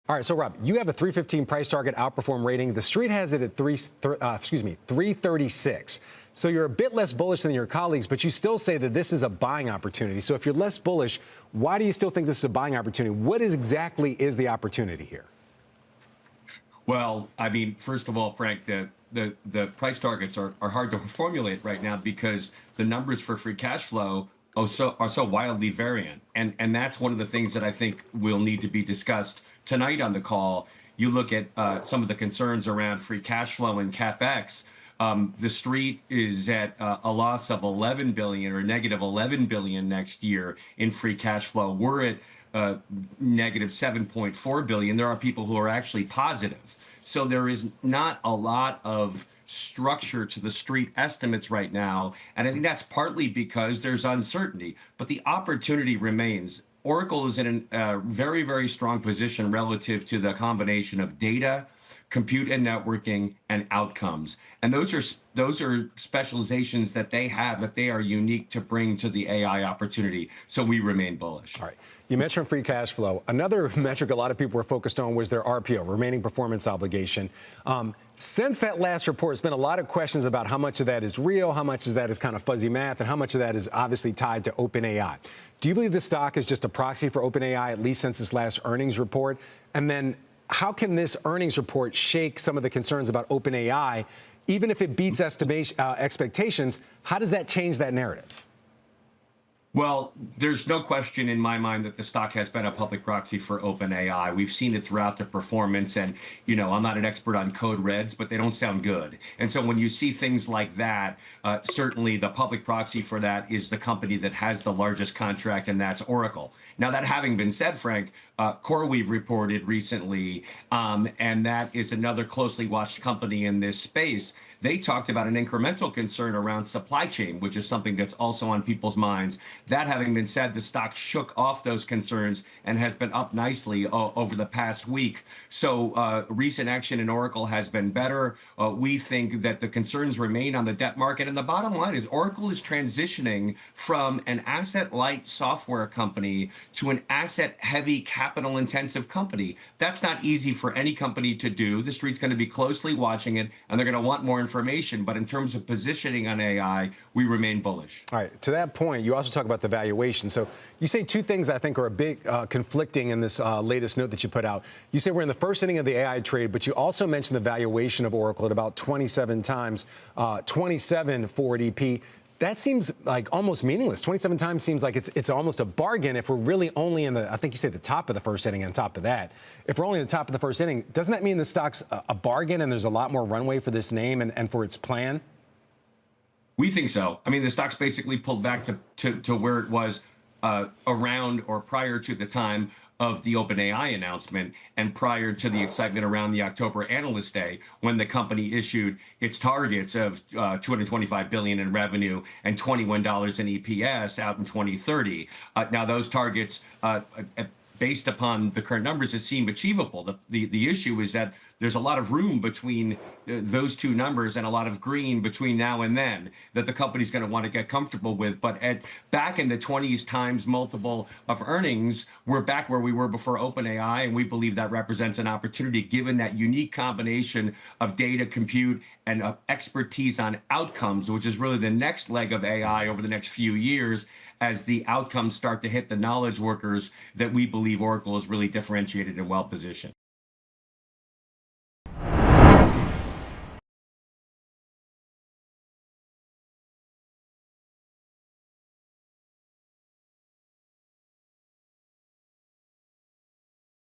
All right, so Rob, you have a 315 price target outperform rating. The street has it at 336. So you're a bit less bullish than your colleagues, but you still say that this is a buying opportunity. So if you're less bullish, why do you still think this is a buying opportunity? What exactly is the opportunity here? Well, I mean, first of all, Frank, the price targets are hard to formulate right now because the numbers for free cash flow are so wildly variant. And that's one of the things that I think will need to be discussed tonight on the call. You look at some of the concerns around free cash flow and CapEx. The street is at a loss of 11 billion or negative 11 billion next year in free cash flow. We're at negative 7.4 billion. There are people who are actually positive. So there is not a lot of structure to the street estimates right now. And I think that's partly because there's uncertainty, but the opportunity remains. Oracle is in a very, very strong position relative to the combination of data, compute and networking, and outcomes. And those are specializations that they have that they are unique to bring to the AI opportunity. So we remain bullish. All right. You mentioned free cash flow. Another metric a lot of people were focused on was their RPO, remaining performance obligation. Since that last report, there's been a lot of questions about how much of that is real, how much of that is kind of fuzzy math, and how much of that is obviously tied to OpenAI. Do you believe the stock is just a proxy for OpenAI, at least since this last earnings report? And then how can this earnings report shake some of the concerns about OpenAI? Even if it beats expectations, how does that change that narrative? Well, there's no question in my mind that the stock has been a public proxy for OpenAI. We've seen it throughout the performance. And, you know, I'm not an expert on code reds, but they don't sound good. And so when you see things like that, certainly the public proxy for that is the company that has the largest contract, and that's Oracle. Now, that having been said, Frank, CoreWeave reported recently, and that is another closely watched company in this space. They talked about an incremental concern around supply chain, which is something that's also on people's minds. That having been said, the stock shook off those concerns and has been up nicely over the past week. So recent action in Oracle has been better. We think that the concerns remain on the debt market. And the bottom line is Oracle is transitioning from an asset-light software company to an asset-heavy, capital-intensive company. That's not easy for any company to do. The street's going to be closely watching it, and they're going to want more information. But in terms of positioning on AI, we remain bullish. All right. To that point, you also talk about the valuation. So you say two things I think are a bit conflicting in this latest note that you put out. You say we're in the first inning of the AI trade, but you also mentioned the valuation of Oracle at about 27 times, 27 forward EP. That seems like almost meaningless. 27 times seems like it's almost a bargain if we're really only in the, I think you say the top of the first inning on top of that. If we're only in the top of the first inning, doesn't that mean the stock's a bargain and there's a lot more runway for this name and for its plan? We think so. I mean, the stock's basically pulled back to where it was around or prior to the time of the OpenAI announcement and prior to the excitement around the October Analyst Day, when the company issued its targets of $225 billion in revenue and $21 in EPS out in 2030. Now, those targets, based upon the current numbers, it seem achievable. The issue is that there's a lot of room between those two numbers and a lot of green between now and then that the company's going to want to get comfortable with. But back in the 20s times multiple of earnings, we're back where we were before OpenAI, and we believe that represents an opportunity given that unique combination of data, compute, and expertise on outcomes, which is really the next leg of AI over the next few years as the outcomes start to hit the knowledge workers that we believe Oracle is really differentiated and well-positioned.